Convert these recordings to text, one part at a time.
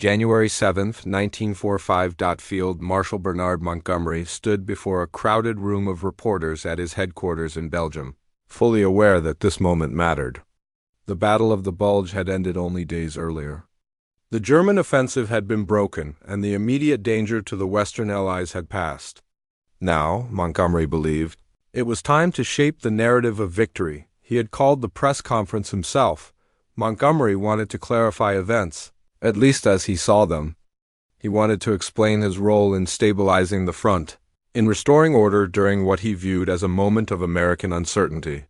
January 7, 1945. Field Marshal Bernard Montgomery stood before a crowded room of reporters at his headquarters in Belgium, fully aware that this moment mattered. The Battle of the Bulge had ended only days earlier. The German offensive had been broken, and the immediate danger to the Western Allies had passed. Now, Montgomery believed, it was time to shape the narrative of victory. He had called the press conference himself. Montgomery wanted to clarify events, at least as he saw them. He wanted to explain his role in stabilizing the front, in restoring order during what he viewed as a moment of American uncertainty.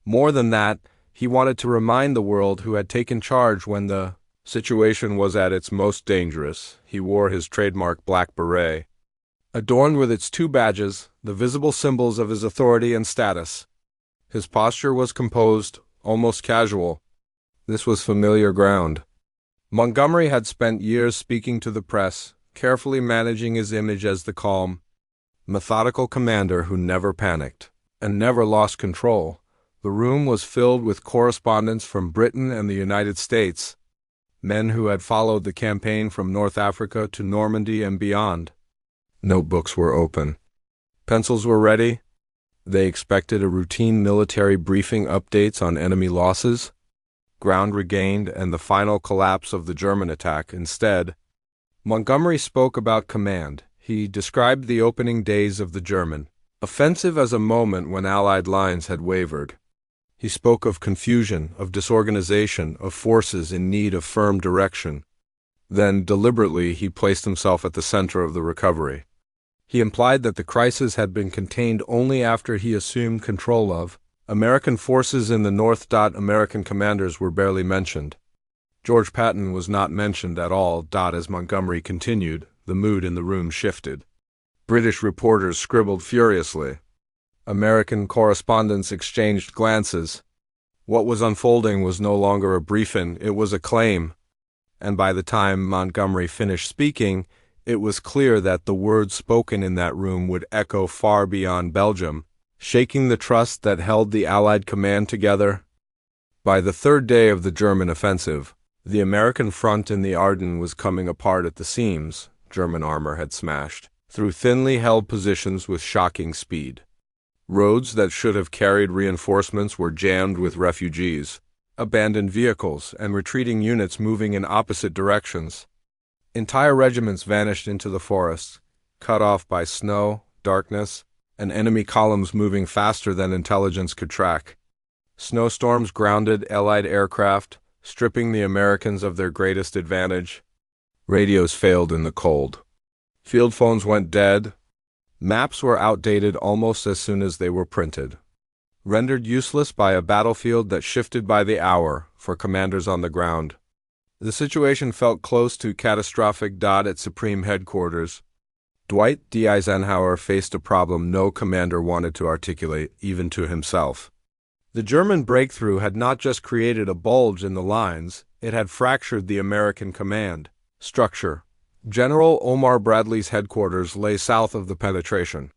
More than that, he wanted to remind the world who had taken charge when the situation was at its most dangerous. He wore his trademark black beret, adorned with its two badges, the visible symbols of his authority and status. His posture was composed, almost casual. This was familiar ground. Montgomery had spent years speaking to the press, carefully managing his image as the calm, methodical commander who never panicked and never lost control. The room was filled with correspondents from Britain and the United States, men who had followed the campaign from North Africa to Normandy and beyond. Notebooks were open. Pencils were ready. They expected a routine military briefing, updates on enemy losses, ground regained, and the final collapse of the German attack. Instead, Montgomery spoke about command. He described the opening days of the German offensive as a moment when Allied lines had wavered. He spoke of confusion, of disorganization, of forces in need of firm direction. Then, deliberately, he placed himself at the center of the recovery. He implied that the crisis had been contained only after he assumed control of American forces in the North. American commanders were barely mentioned. George Patton was not mentioned at all. As Montgomery continued, the mood in the room shifted. British reporters scribbled furiously. American correspondents exchanged glances. What was unfolding was no longer a briefing, it was a claim. And by the time Montgomery finished speaking, it was clear that the words spoken in that room would echo far beyond Belgium, shaking the trust that held the Allied command together. By the third day of the German offensive, the American front in the Ardennes was coming apart at the seams. German armor had smashed through thinly held positions with shocking speed. Roads that should have carried reinforcements were jammed with refugees, abandoned vehicles, and retreating units moving in opposite directions. Entire regiments vanished into the forests, cut off by snow, darkness, and enemy columns moving faster than intelligence could track. Snowstorms grounded Allied aircraft, stripping the Americans of their greatest advantage. Radios failed in the cold. Field phones went dead. Maps were outdated almost as soon as they were printed, rendered useless by a battlefield that shifted by the hour for commanders on the ground. The situation felt close to catastrophic. At Supreme Headquarters, Dwight D. Eisenhower faced a problem no commander wanted to articulate, even to himself. The German breakthrough had not just created a bulge in the lines, it had fractured the American command structure. General Omar Bradley's headquarters lay south of the penetration.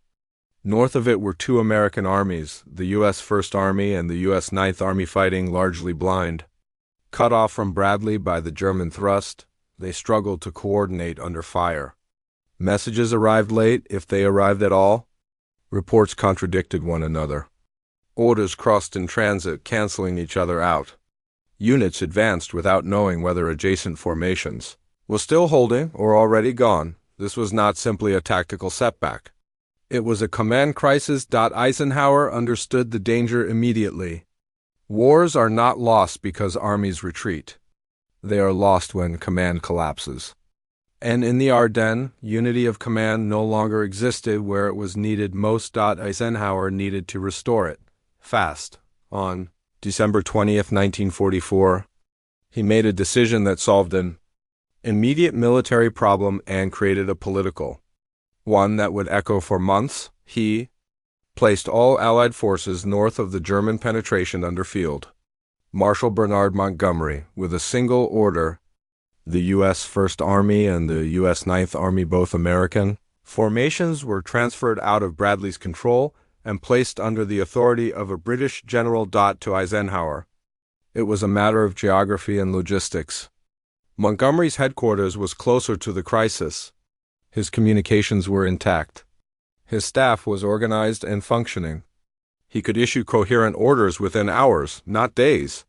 North of it were two American armies, the U.S. First Army and the U.S. Ninth Army, fighting largely blind. Cut off from Bradley by the German thrust, they struggled to coordinate under fire. Messages arrived late, if they arrived at all. Reports contradicted one another. Orders crossed in transit, canceling each other out. Units advanced without knowing whether adjacent formations was still holding or already gone. This was not simply a tactical setback. It was a command crisis. Eisenhower understood the danger immediately. Wars are not lost because armies retreat. They are lost when command collapses. And in the Ardennes, unity of command no longer existed where it was needed most. Eisenhower needed to restore it, fast. On December 20th, 1944, he made a decision that solved an immediate military problem and created a political one that would echo for months. He placed all Allied forces north of the German penetration under Field Marshal Bernard Montgomery with a single order. The U.S. First Army and the U.S. Ninth Army, both American formations, were transferred out of Bradley's control and placed under the authority of a British general. To Eisenhower, it was a matter of geography and logistics. Montgomery's headquarters was closer to the crisis. His communications were intact. His staff was organized and functioning. He could issue coherent orders within hours, not days.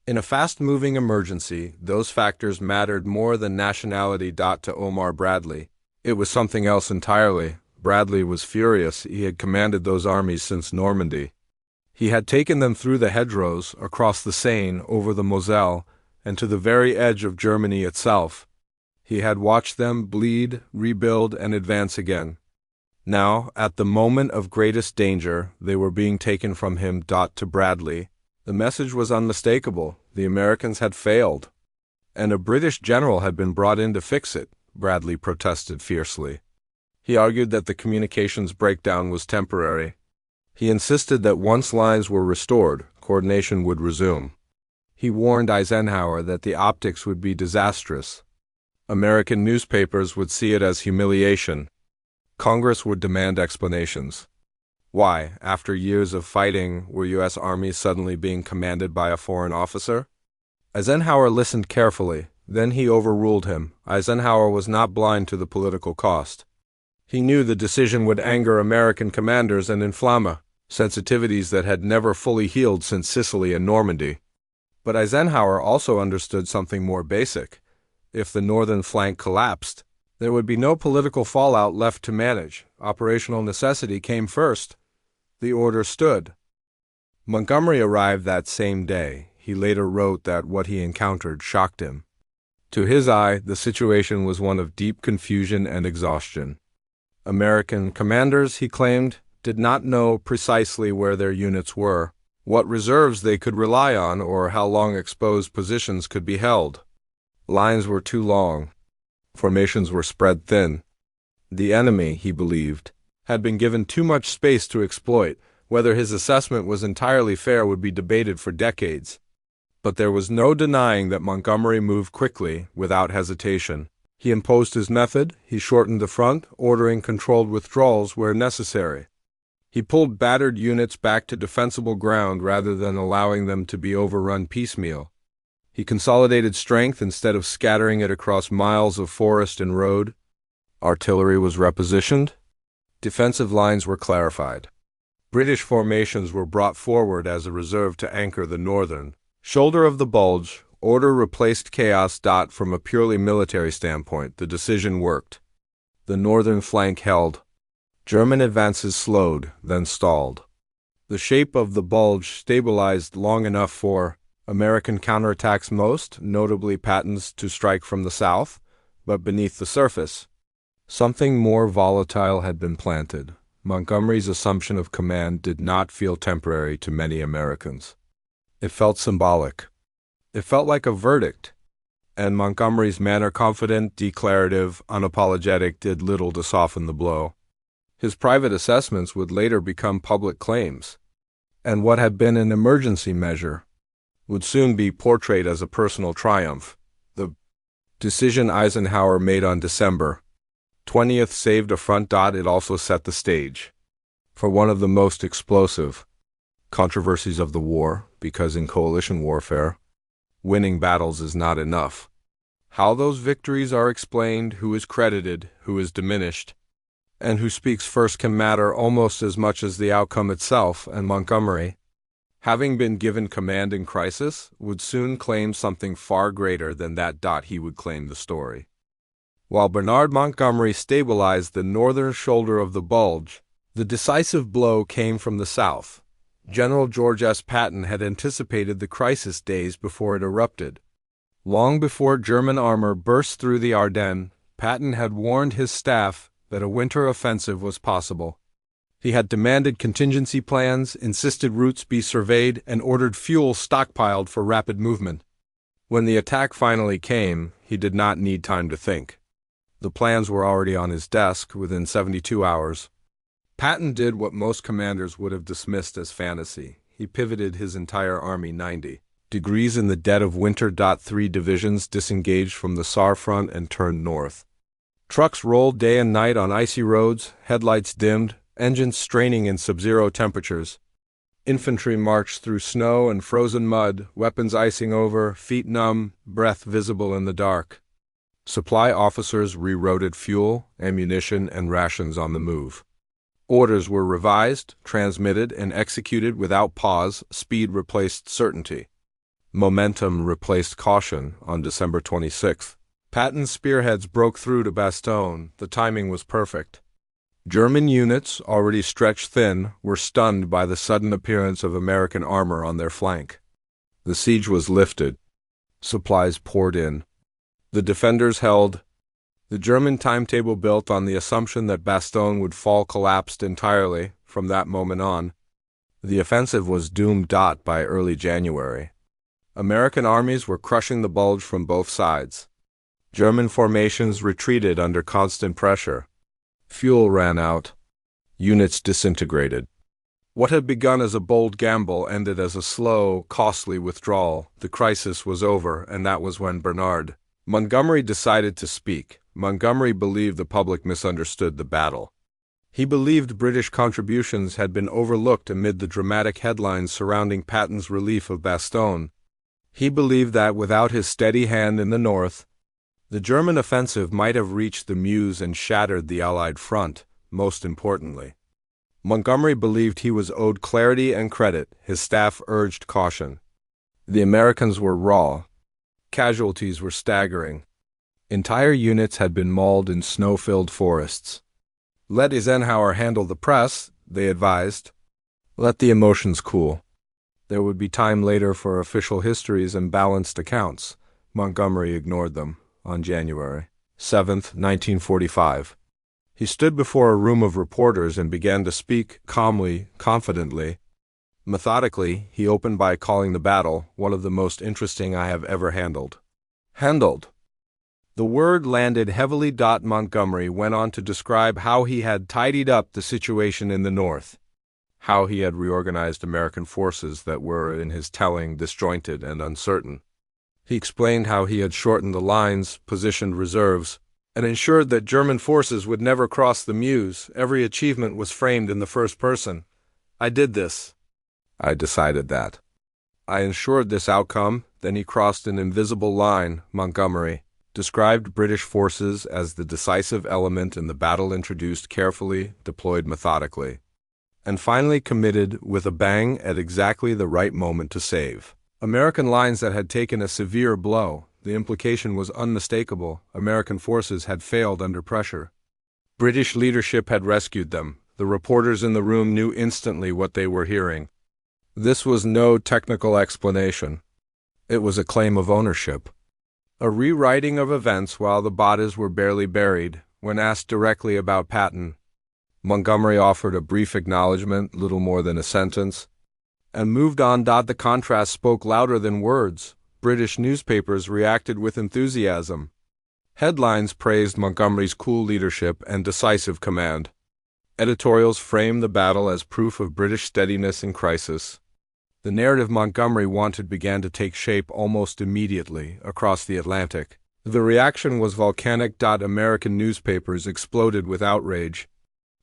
In a fast-moving emergency, those factors mattered more than nationality. To Omar Bradley, it was something else entirely. Bradley was furious. He had commanded those armies since Normandy. He had taken them through the hedgerows, across the Seine, over the Moselle, and to the very edge of Germany itself. He had watched them bleed, rebuild, and advance again. Now, at the moment of greatest danger, they were being taken from him. To Bradley, the message was unmistakable. The Americans had failed. And a British general had been brought in to fix it, Bradley protested fiercely. He argued that the communications breakdown was temporary. He insisted that once lines were restored, coordination would resume. He warned Eisenhower that the optics would be disastrous. American newspapers would see it as humiliation. Congress would demand explanations. Why, after years of fighting, were U.S. armies suddenly being commanded by a foreign officer? Eisenhower listened carefully. Then he overruled him. Eisenhower was not blind to the political cost. He knew the decision would anger American commanders and inflame sensitivities that had never fully healed since Sicily and Normandy. But Eisenhower also understood something more basic. If the northern flank collapsed, there would be no political fallout left to manage. Operational necessity came first. The order stood. Montgomery arrived that same day. He later wrote that what he encountered shocked him. To his eye, the situation was one of deep confusion and exhaustion. American commanders, he claimed, did not know precisely where their units were, what reserves they could rely on, or how long exposed positions could be held. Lines were too long. Formations were spread thin. The enemy, he believed, had been given too much space to exploit. Whether his assessment was entirely fair would be debated for decades. But there was no denying that Montgomery moved quickly, without hesitation. He imposed his method. He shortened the front, ordering controlled withdrawals where necessary. He pulled battered units back to defensible ground rather than allowing them to be overrun piecemeal. He consolidated strength instead of scattering it across miles of forest and road. Artillery was repositioned. Defensive lines were clarified. British formations were brought forward as a reserve to anchor the northern shoulder of the Bulge. Order replaced chaos. From a purely military standpoint, the decision worked. The northern flank held. German advances slowed, then stalled. The shape of the Bulge stabilized long enough for American counterattacks, most notably Patton's, to strike from the south, but beneath the surface. Something more volatile had been planted. Montgomery's assumption of command did not feel temporary to many Americans. It felt symbolic. It felt like a verdict, and Montgomery's manner, confident, declarative, unapologetic, did little to soften the blow. His private assessments would later become public claims, and what had been an emergency measure would soon be portrayed as a personal triumph. The decision Eisenhower made on December 20th saved a front. It also set the stage for one of the most explosive controversies of the war, because in coalition warfare, winning battles is not enough. How those victories are explained, who is credited, who is diminished, and who speaks first can matter almost as much as the outcome itself, and Montgomery, having been given command in crisis, would soon claim something far greater than that. He would claim the story. While Bernard Montgomery stabilized the northern shoulder of the Bulge, the decisive blow came from the south. General George S. Patton had anticipated the crisis days before it erupted. Long before German armor burst through the Ardennes, Patton had warned his staff that a winter offensive was possible. He had demanded contingency plans, insisted routes be surveyed, and ordered fuel stockpiled for rapid movement. When the attack finally came, he did not need time to think. The plans were already on his desk within 72 hours. Patton did what most commanders would have dismissed as fantasy. He pivoted his entire army 90 degrees in the dead of winter. 3 divisions disengaged from the Saar front and turned north. Trucks rolled day and night on icy roads, headlights dimmed, engines straining in sub-zero temperatures. Infantry marched through snow and frozen mud, weapons icing over, feet numb, breath visible in the dark. Supply officers rerouted fuel, ammunition, and rations on the move. Orders were revised, transmitted, and executed without pause. Speed replaced certainty. Momentum replaced caution. On December 26th, Patton's spearheads broke through to Bastogne. The timing was perfect. German units, already stretched thin, were stunned by the sudden appearance of American armor on their flank. The siege was lifted. Supplies poured in. The defenders held. The German timetable built on the assumption that Bastogne would fall collapsed entirely from that moment on. The offensive was doomed. By early January, American armies were crushing the Bulge from both sides. German formations retreated under constant pressure. Fuel ran out. Units disintegrated. What had begun as a bold gamble ended as a slow, costly withdrawal. The crisis was over, and that was when Montgomery decided to speak. Montgomery believed the public misunderstood the battle. He believed British contributions had been overlooked amid the dramatic headlines surrounding Patton's relief of Bastogne. He believed that without his steady hand in the north, the German offensive might have reached the Meuse and shattered the Allied front. Most importantly, Montgomery believed he was owed clarity and credit. His staff urged caution. The Americans were raw. Casualties were staggering. Entire units had been mauled in snow-filled forests. Let Eisenhower handle the press, they advised. Let the emotions cool. There would be time later for official histories and balanced accounts. Montgomery ignored them. On January 7, 1945, he stood before a room of reporters and began to speak calmly, confidently. Methodically, he opened by calling the battle one of the most interesting I have ever handled. Handled. The word landed heavily. Montgomery went on to describe how he had tidied up the situation in the north, how he had reorganized American forces that were, in his telling, disjointed and uncertain. He explained how he had shortened the lines, positioned reserves, and ensured that German forces would never cross the Meuse. Every achievement was framed in the first person. I did this. I decided that. I ensured this outcome. Then he crossed an invisible line. Montgomery described British forces as the decisive element in the battle, introduced carefully, deployed methodically, and finally committed with a bang at exactly the right moment to save American lines that had taken a severe blow. The implication was unmistakable. American forces had failed under pressure. British leadership had rescued them. The reporters in the room knew instantly what they were hearing. This was no technical explanation. It was a claim of ownership. A rewriting of events while the bodies were barely buried. When asked directly about Patton, Montgomery offered a brief acknowledgement, little more than a sentence, and moved on. The contrast spoke louder than words. British newspapers reacted with enthusiasm. Headlines praised Montgomery's cool leadership and decisive command. Editorials framed the battle as proof of British steadiness in crisis. The narrative Montgomery wanted began to take shape almost immediately across the Atlantic. The reaction was volcanic. American newspapers exploded with outrage.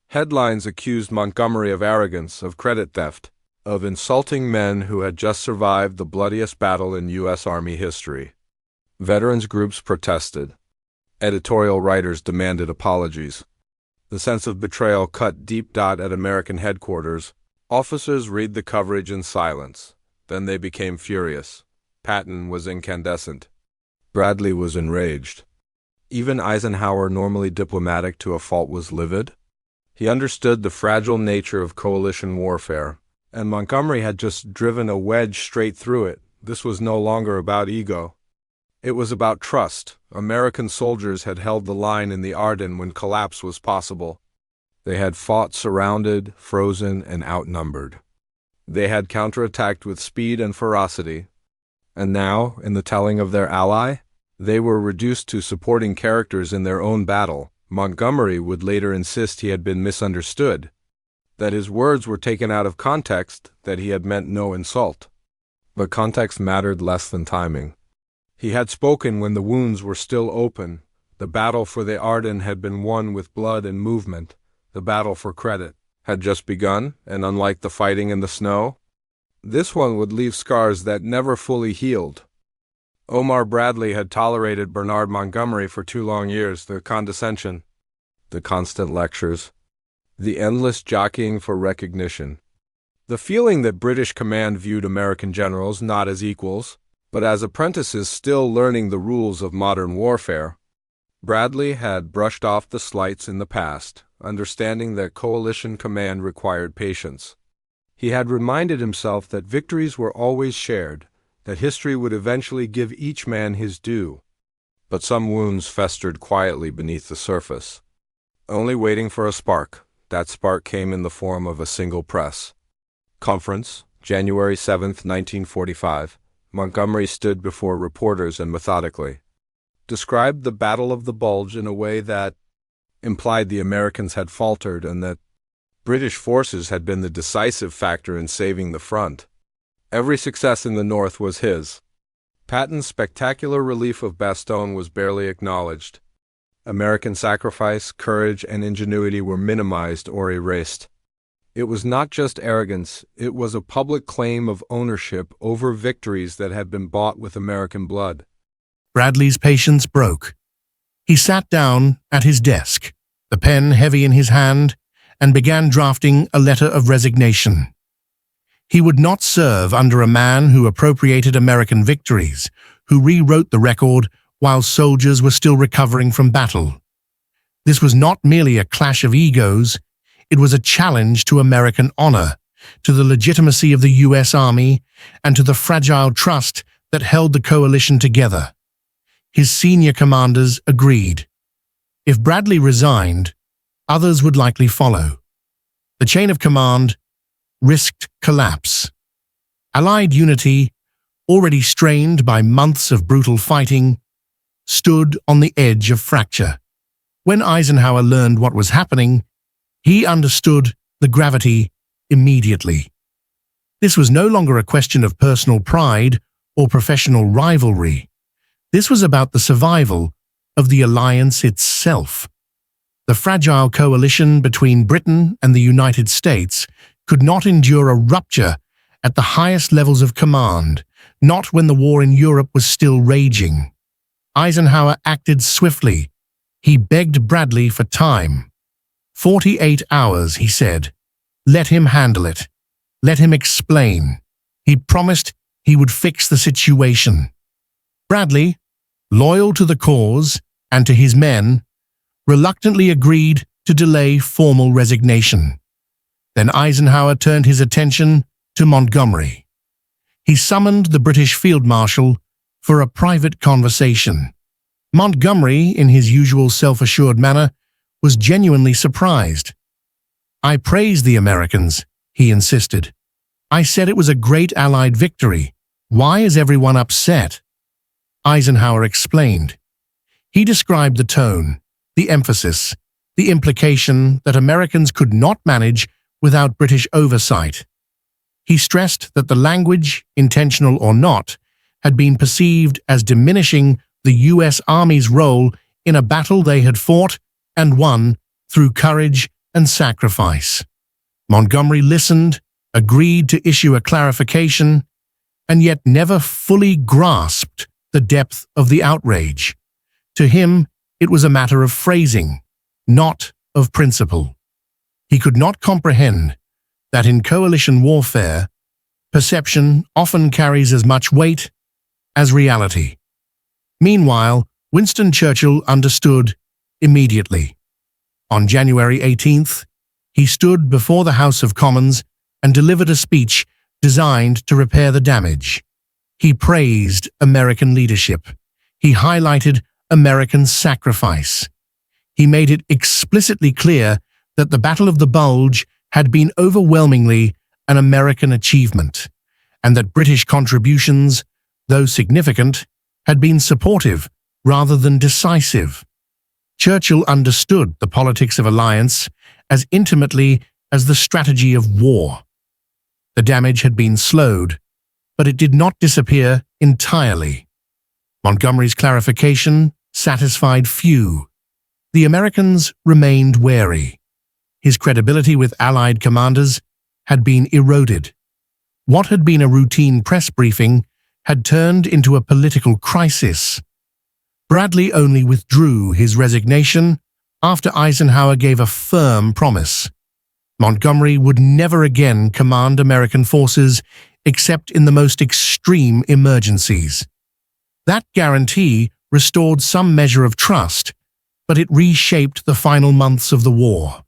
Headlines accused Montgomery of arrogance, of credit theft, of insulting men who had just survived the bloodiest battle in U.S. Army history. Veterans groups protested. Editorial writers demanded apologies. The sense of betrayal cut deep. At American headquarters, officers read the coverage in silence. Then they became furious. Patton was incandescent. Bradley was enraged. Even Eisenhower, normally diplomatic to a fault, was livid. He understood the fragile nature of coalition warfare, and Montgomery had just driven a wedge straight through it. This was no longer about ego. It was about trust. American soldiers had held the line in the Ardennes when collapse was possible. They had fought surrounded, frozen, and outnumbered. They had counterattacked with speed and ferocity. And now, in the telling of their ally, they were reduced to supporting characters in their own battle. Montgomery would later insist he had been misunderstood, that his words were taken out of context, that he had meant no insult. But context mattered less than timing. He had spoken when the wounds were still open. The battle for the Ardennes had been won with blood and movement. The battle for credit had just begun, and unlike the fighting in the snow, This one would leave scars that never fully healed. Omar Bradley had tolerated Bernard Montgomery for 2 long years. The condescension, the constant lectures, the endless jockeying for recognition. The feeling that British command viewed American generals not as equals, but as apprentices still learning the rules of modern warfare. Bradley had brushed off the slights in the past, understanding that coalition command required patience. He had reminded himself that victories were always shared, that history would eventually give each man his due. But some wounds festered quietly beneath the surface, only waiting for a spark. That spark came in the form of a single press conference, January 7, 1945. Montgomery stood before reporters and methodically described the Battle of the Bulge in a way that implied the Americans had faltered and that British forces had been the decisive factor in saving the front. Every success in the North was his. Patton's spectacular relief of Bastogne was barely acknowledged. American sacrifice, courage, and ingenuity were minimized or erased. It was not just arrogance, it was a public claim of ownership over victories that had been bought with American blood. Bradley's patience broke. He sat down at his desk, the pen heavy in his hand, and began drafting a letter of resignation. He would not serve under a man who appropriated American victories, who rewrote the record while soldiers were still recovering from battle. This was not merely a clash of egos, it was a challenge to American honor, to the legitimacy of the U.S. Army, and to the fragile trust that held the coalition together. His senior commanders agreed. If Bradley resigned, others would likely follow. The chain of command risked collapse. Allied unity, already strained by months of brutal fighting, stood on the edge of fracture. When Eisenhower learned what was happening, he understood the gravity immediately. This was no longer a question of personal pride or professional rivalry. This was about the survival of the alliance itself. The fragile coalition between Britain and the United States could not endure a rupture at the highest levels of command, not when the war in Europe was still raging. Eisenhower acted swiftly. He begged Bradley for time. 48 hours, he said. Let him handle it. Let him explain. He promised he would fix the situation. Bradley, loyal to the cause and to his men, reluctantly agreed to delay formal resignation. Then Eisenhower turned his attention to Montgomery. He summoned the British Field Marshal for a private conversation. Montgomery, in his usual self-assured manner, was genuinely surprised. "I praised the Americans," he insisted. "I said it was a great Allied victory. Why is everyone upset?" Eisenhower explained. He described the tone, the emphasis, the implication that Americans could not manage without British oversight. He stressed that the language, intentional or not, had been perceived as diminishing the U.S. Army's role in a battle they had fought and won through courage and sacrifice. Montgomery listened, agreed to issue a clarification, and yet never fully grasped the depth of the outrage. To him, it was a matter of phrasing, not of principle. He could not comprehend that in coalition warfare, perception often carries as much weight as reality. Meanwhile, Winston Churchill understood immediately. On January 18th, he stood before the House of Commons and delivered a speech designed to repair the damage. He praised American leadership. He highlighted American sacrifice. He made it explicitly clear that the Battle of the Bulge had been overwhelmingly an American achievement, and that British contributions, though significant, had been supportive rather than decisive. Churchill understood the politics of alliance as intimately as the strategy of war. The damage had been slowed, but it did not disappear entirely. Montgomery's clarification satisfied few. The Americans remained wary. His credibility with Allied commanders had been eroded. What had been a routine press briefing had turned into a political crisis. Bradley only withdrew his resignation after Eisenhower gave a firm promise. Montgomery would never again command American forces except in the most extreme emergencies. That guarantee restored some measure of trust, but it reshaped the final months of the war.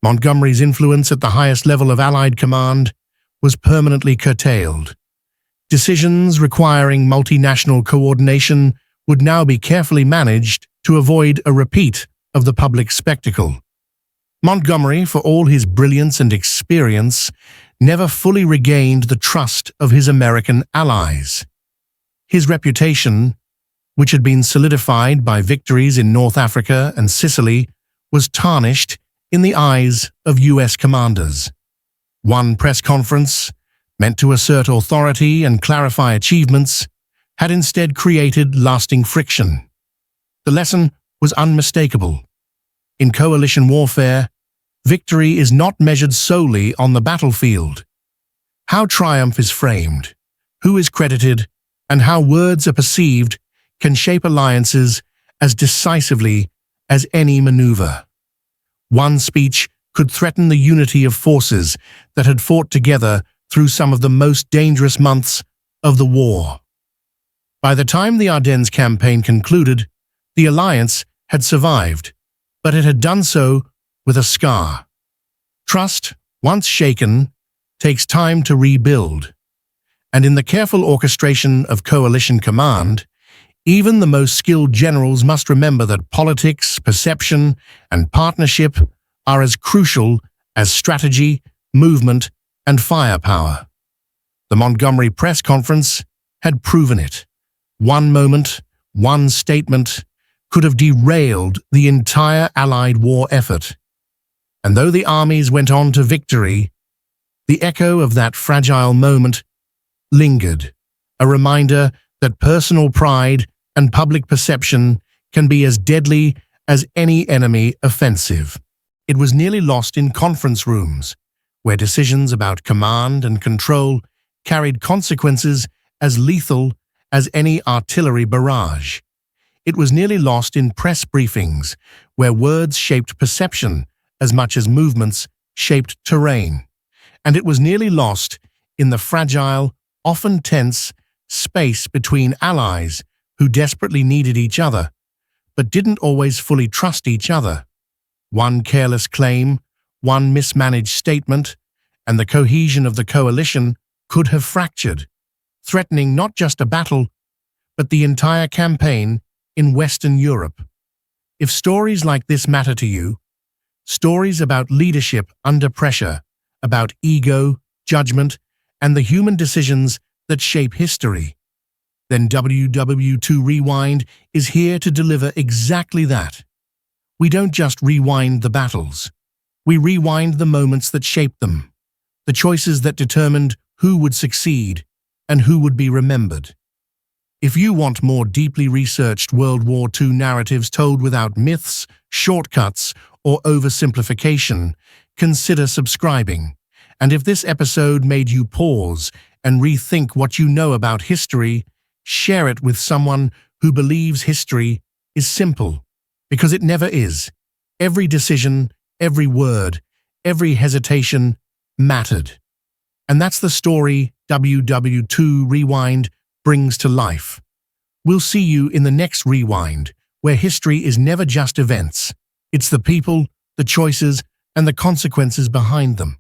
Montgomery's influence at the highest level of Allied command was permanently curtailed. Decisions requiring multinational coordination would now be carefully managed to avoid a repeat of the public spectacle. Montgomery, for all his brilliance and experience, never fully regained the trust of his American allies. His reputation, which had been solidified by victories in North Africa and Sicily, was tarnished in the eyes of U.S. commanders. One press conference, meant to assert authority and clarify achievements, had instead created lasting friction. The lesson was unmistakable. In coalition warfare, victory is not measured solely on the battlefield. How triumph is framed, who is credited, and how words are perceived can shape alliances as decisively as any maneuver. One speech could threaten the unity of forces that had fought together through some of the most dangerous months of the war. By the time the Ardennes campaign concluded, the alliance had survived, but it had done so with a scar. Trust, once shaken, takes time to rebuild. And in the careful orchestration of coalition command, even the most skilled generals must remember that politics, perception, and partnership are as crucial as strategy, movement, and firepower. The Montgomery press conference had proven it. One moment, one statement, could have derailed the entire Allied war effort. And though the armies went on to victory, the echo of that fragile moment lingered, a reminder that personal pride and public perception can be as deadly as any enemy offensive. It was nearly lost in conference rooms, where decisions about command and control carried consequences as lethal as any artillery barrage. It was nearly lost in press briefings, where words shaped perception as much as movements shaped terrain. And it was nearly lost in the fragile, often tense, space between allies who desperately needed each other, but didn't always fully trust each other. One careless claim, one mismanaged statement, and the cohesion of the coalition could have fractured, threatening not just a battle, but the entire campaign in Western Europe. If stories like this matter to you, stories about leadership under pressure, about ego, judgment, and the human decisions that shape history, then WW2 Rewind is here to deliver exactly that. We don't just rewind the battles. We rewind the moments that shaped them, the choices that determined who would succeed and who would be remembered. If you want more deeply researched World War II narratives told without myths, shortcuts, or oversimplification, consider subscribing. And if this episode made you pause and rethink what you know about history, share it with someone who believes history is simple, because it never is. Every decision, every word, every hesitation mattered. And that's the story WW2 Rewind brings to life. We'll see you in the next Rewind, where history is never just events. It's the people, the choices, and the consequences behind them.